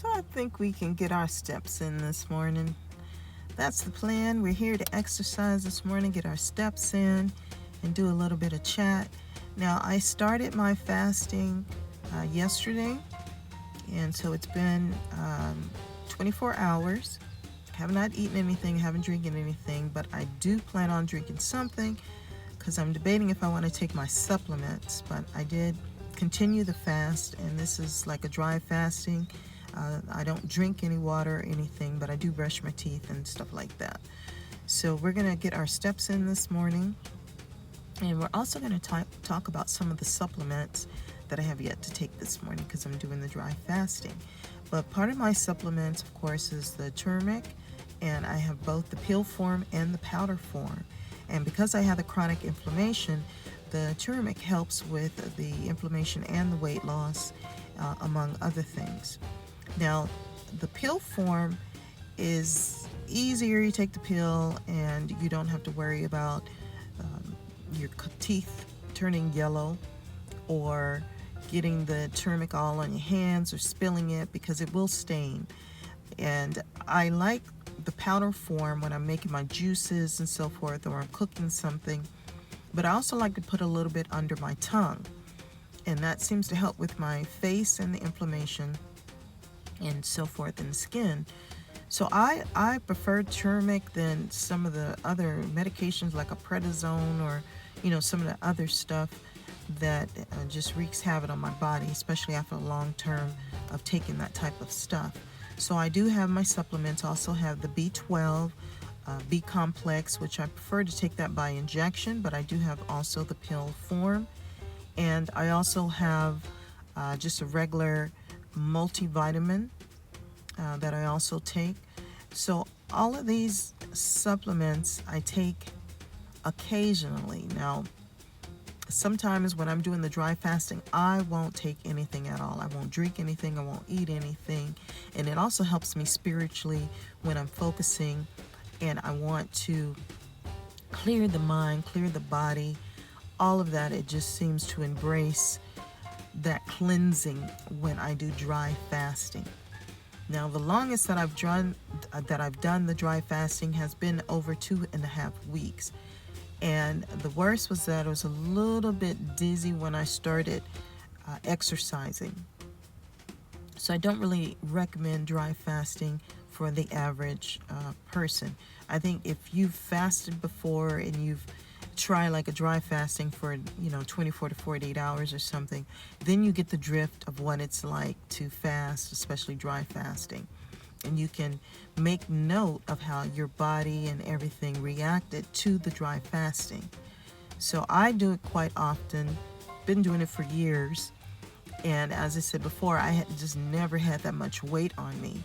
So I think we can get our steps in this morning. That's the plan. We're here to exercise this morning, get our steps in, and do a little bit of chat. Now, I started my fasting yesterday, and so it's been 24 hours. Have not eaten anything, haven't drinking anything, but I do plan on drinking something because I'm debating if I want to take my supplements. But I did continue the fast, and this is like a dry fasting. I don't drink any water or anything, but I do brush my teeth and stuff like that. So we're going to get our steps in this morning, and we're also going to talk about some of the supplements that I have yet to take this morning because I'm doing the dry fasting. But part of my supplements, of course, is the turmeric, and I have both the pill form and the powder form. And because I have the chronic inflammation, the turmeric helps with the inflammation and the weight loss, among other things. Now, the pill form is easier. You take the pill and you don't have to worry about your teeth turning yellow or getting the turmeric all on your hands or spilling it, because it will stain. And I like the powder form when I'm making my juices and so forth, or I'm cooking something. But I also like to put a little bit under my tongue, and that seems to help with my face and the inflammation and so forth in the skin. So I prefer turmeric than some of the other medications like a prednisone or some of the other stuff that just wreaks havoc on my body, especially after a long term of taking that type of stuff. So I do have my supplements. I also have the B12, B complex, which I prefer to take that by injection, but I do have also the pill form. And I also have just a regular multivitamin that I also take. So all of these supplements I take occasionally. Now, sometimes when I'm doing the dry fasting, I won't take anything at all. I won't drink anything. I won't eat anything. And it also helps me spiritually when I'm focusing and I want to clear the mind, clear the body, all of that. It just seems to embrace that cleansing when I do dry fasting. Now, the longest that I've done the dry fasting has been over 2.5 weeks. And the worst was that I was a little bit dizzy when I started exercising. So I don't really recommend dry fasting for the average person. I think if you've fasted before and you've tried like a dry fasting for 24 to 48 hours or something, then you get the drift of what it's like to fast, especially dry fasting. And you can make note of how your body and everything reacted to the dry fasting. So I do it quite often, been doing it for years. And as I said before, I had just never had that much weight on me.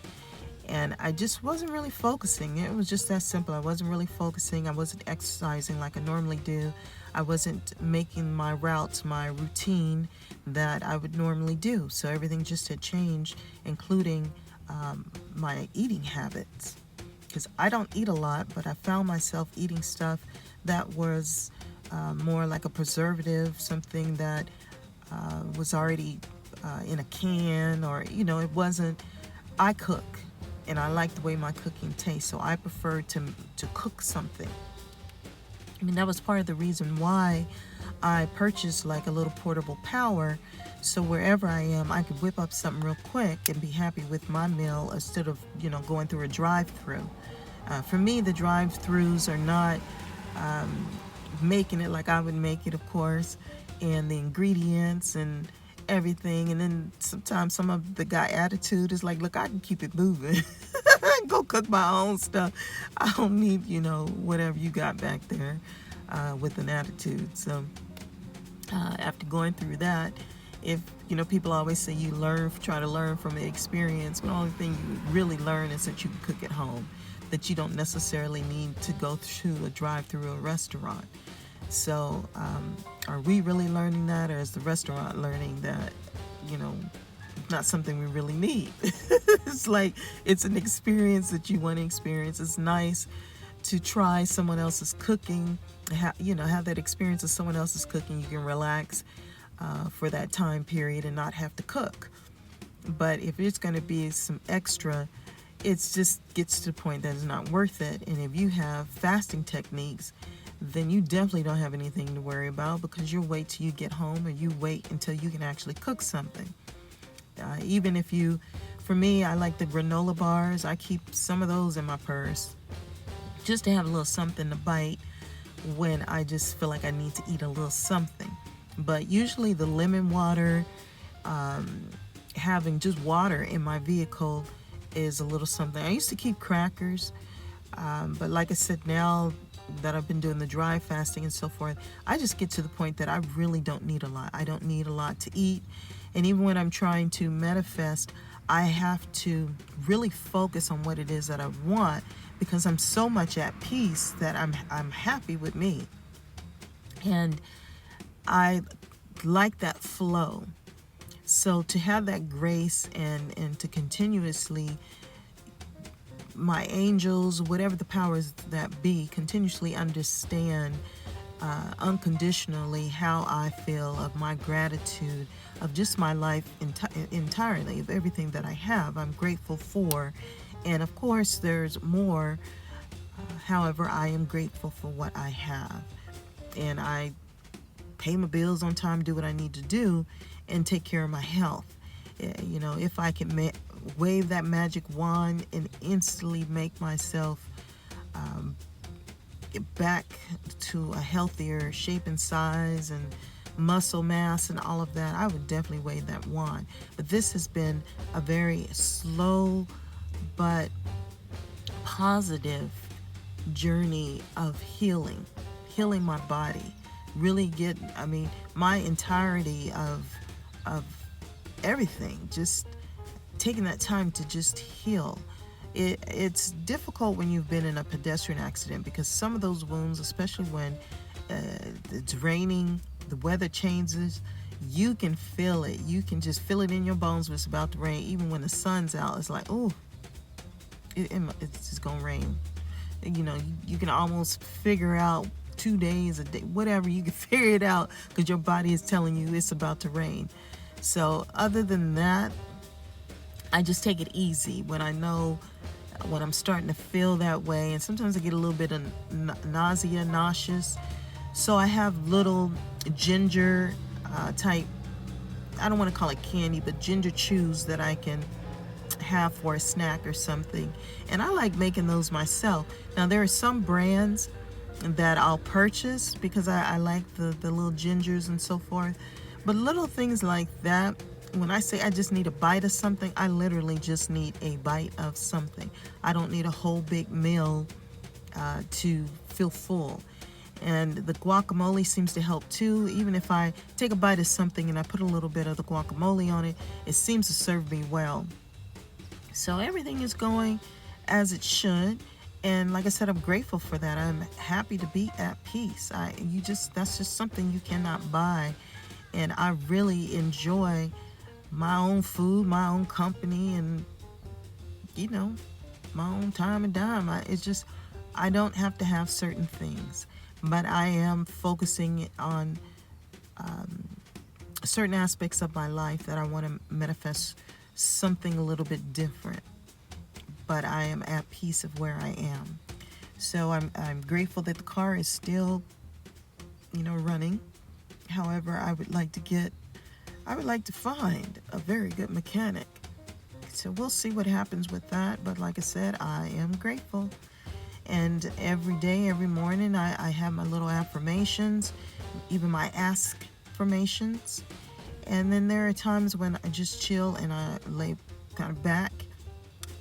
And I just wasn't really focusing. It was just that simple. I wasn't really focusing. I wasn't exercising like I normally do. I wasn't making my routes, my routine that I would normally do. So everything just had changed, including my eating habits. Because I don't eat a lot, but I found myself eating stuff that was more like a preservative, something that was already in a can, or it wasn't. I cook, and I like the way my cooking tastes, so I prefer to cook something. I mean, that was part of the reason why I purchased like a little portable power, so wherever I am, I could whip up something real quick and be happy with my meal instead of going through a drive-through. For me, the drive-throughs are not making it like I would make it, of course, and the ingredients and everything. And then sometimes some of the guy attitude is like, look, I can keep it moving. I can go cook my own stuff. I don't need, whatever you got back there with an attitude. So after going through that, if, people always say you try to learn from the experience, but the only thing you really learn is that you can cook at home, that you don't necessarily need to go through a drive-through a restaurant. So are we really learning that, or is the restaurant learning that, not something we really need? It's like, it's an experience that you want to experience. It's nice to try someone else's cooking, have that experience of someone else's cooking. You can relax for that time period and not have to cook. But if it's going to be some extra, it just gets to the point that it's not worth it. And if you have fasting techniques, then you definitely don't have anything to worry about, because you'll wait till you get home, or you wait until you can actually cook something. Even if you, for me, I like the granola bars. I keep some of those in my purse just to have a little something to bite when I just feel like I need to eat a little something. But usually the lemon water, having just water in my vehicle is a little something. I used to keep crackers, but like I said, now that I've been doing the dry fasting and so forth, I just get to the point that I really don't need a lot. I don't need a lot to eat. And even when I'm trying to manifest, I have to really focus on what it is that I want, because I'm so much at peace that I'm happy with me. And I like that flow. So to have that grace and to continuously, my angels, whatever the powers that be, continuously understand unconditionally how I feel, of my gratitude, of just my life entirely, of everything that I have, I'm grateful for. And of course, there's more. However, I am grateful for what I have. And I pay my bills on time, do what I need to do, and take care of my health. You know, if I can wave that magic wand and instantly make myself back to a healthier shape and size and muscle mass and all of that, I would definitely wave that wand. But this has been a very slow but positive journey of healing my body, really my entirety of everything, just taking that time to just heal. It's difficult when you've been in a pedestrian accident, because some of those wounds, especially when it's raining, the weather changes, you can feel it. You can just feel it in your bones when it's about to rain. Even when the sun's out, it's like, oh, it's just gonna rain. You know, you can almost figure out 2 days, a day, whatever, you can figure it out, because your body is telling you it's about to rain. So other than that, I just take it easy when I know, when I'm starting to feel that way. And sometimes I get a little bit of nauseous. So I have little ginger type, I don't want to call it candy, but ginger chews that I can have for a snack or something. And I like making those myself. Now, there are some brands that I'll purchase because I like the little gingers and so forth. But little things like that, when I say I just need a bite of something, I literally just need a bite of something. I don't need a whole big meal to feel full. And the guacamole seems to help too. Even if I take a bite of something and I put a little bit of the guacamole on it, it seems to serve me well. So everything is going as it should. And like I said, I'm grateful for that. I'm happy to be at peace. That's just something you cannot buy. And I really enjoy my own food, my own company, and, you know, my own time and dime. I don't have to have certain things, but I am focusing on certain aspects of my life that I want to manifest something a little bit different. But I am at peace of where I am. So I'm grateful that the car is still, running. However, I would like to find a very good mechanic. So we'll see what happens with that. But like I said, I am grateful. And every day, every morning, I have my little affirmations, even my ask-formations. And then there are times when I just chill and I lay kind of back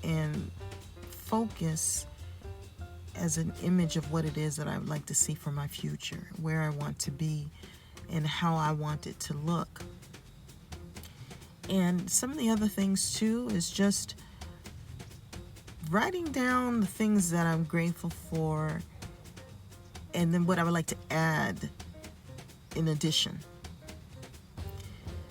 and focus as an image of what it is that I would like to see for my future, where I want to be, and how I want it to look. And some of the other things too is just writing down the things that I'm grateful for, and then what I would like to add in addition.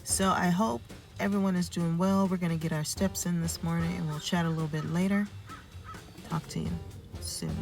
So I hope everyone is doing well. We're going to get our steps in this morning, and we'll chat a little bit later. Talk to you soon.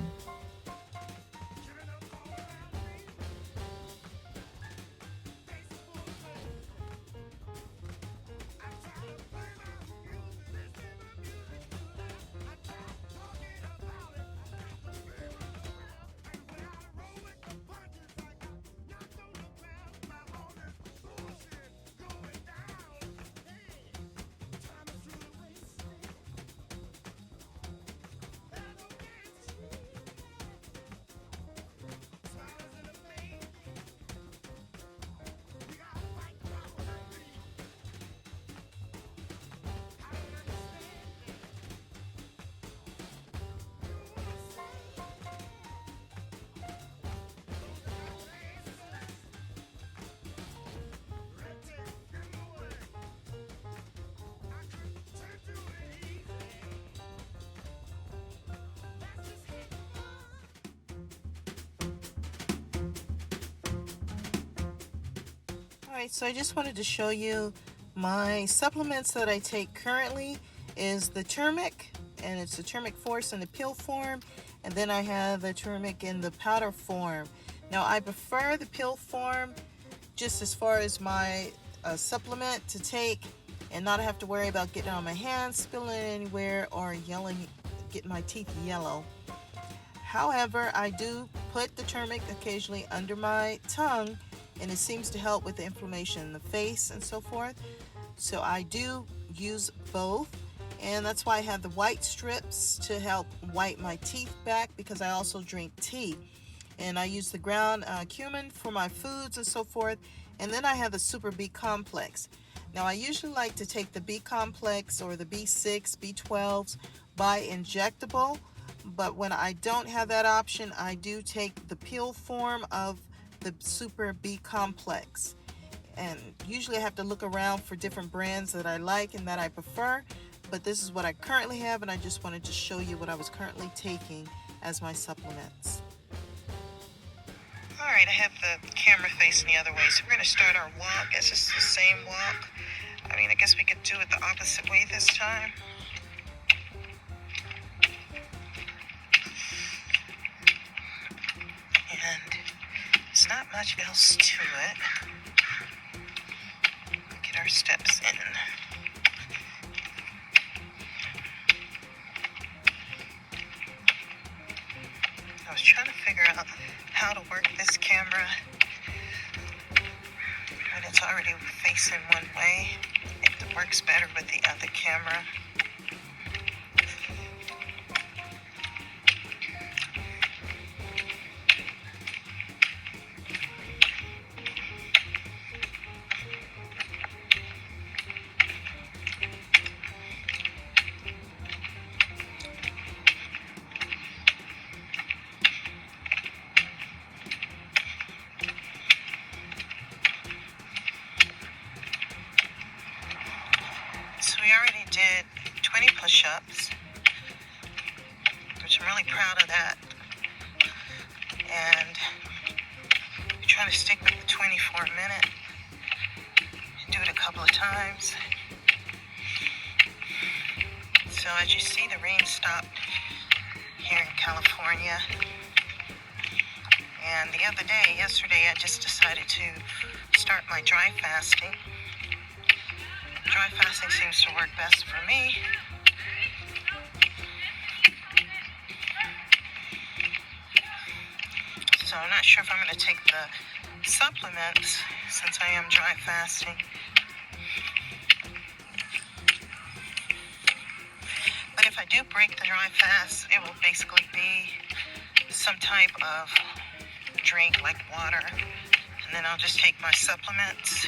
Alright, so I just wanted to show you my supplements that I take currently is the turmeric, and it's the turmeric force in the pill form, and then I have the turmeric in the powder form. Now I prefer the pill form just as far as my supplement to take and not have to worry about getting on my hands, spilling it anywhere, or getting my teeth yellow. However, I do put the turmeric occasionally under my tongue, and it seems to help with the inflammation in the face and so forth. So I do use both, and that's why I have the white strips to help white my teeth back, because I also drink tea. And I use the ground cumin for my foods and so forth. And then I have the Super B complex. Now I usually like to take the B complex or the B6, B12s by injectable, but when I don't have that option, I do take the pill form of the Super B complex. And usually I have to look around for different brands that I like and that I prefer, but this is what I currently have, and I just wanted to show you what I was currently taking as my supplements. Alright, I have the camera facing the other way, so we're going to start our walk. It's just the same walk. I guess we could do it the opposite way this time. And there's not much else to it. Get our steps in. I was trying to figure out how to work this camera, but it's already facing one way. It works better with the other camera. We already did 20 push-ups, which I'm really proud of that. And we're trying to stick with the 24 minute. Do it a couple of times. So as you see, the rain stopped here in California. And the other day, yesterday, I just decided to start my dry fasting. Dry fasting seems to work best for me. So I'm not sure if I'm going to take the supplements since I am dry fasting. But if I do break the dry fast, it will basically be some type of drink like water. And then I'll just take my supplements.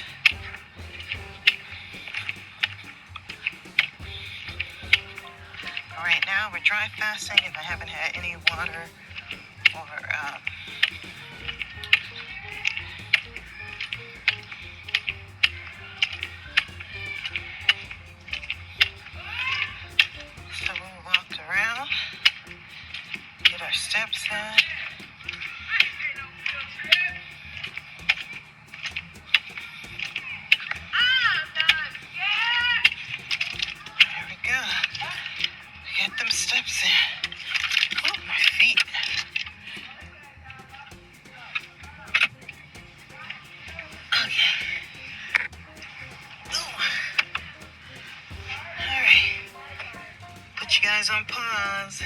Right now we're dry fasting, and I haven't had any water or so we'll walk around, get our steps in. There we go. Get them steps in. Oh, my feet. Okay. Ooh. All right. Put you guys on pause.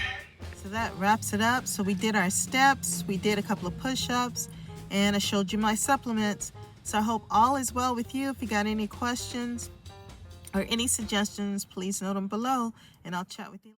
So that wraps it up. So we did our steps, we did a couple of push-ups, and I showed you my supplements. So I hope all is well with you. If you got any questions or any suggestions, please note them below, and I'll chat with you.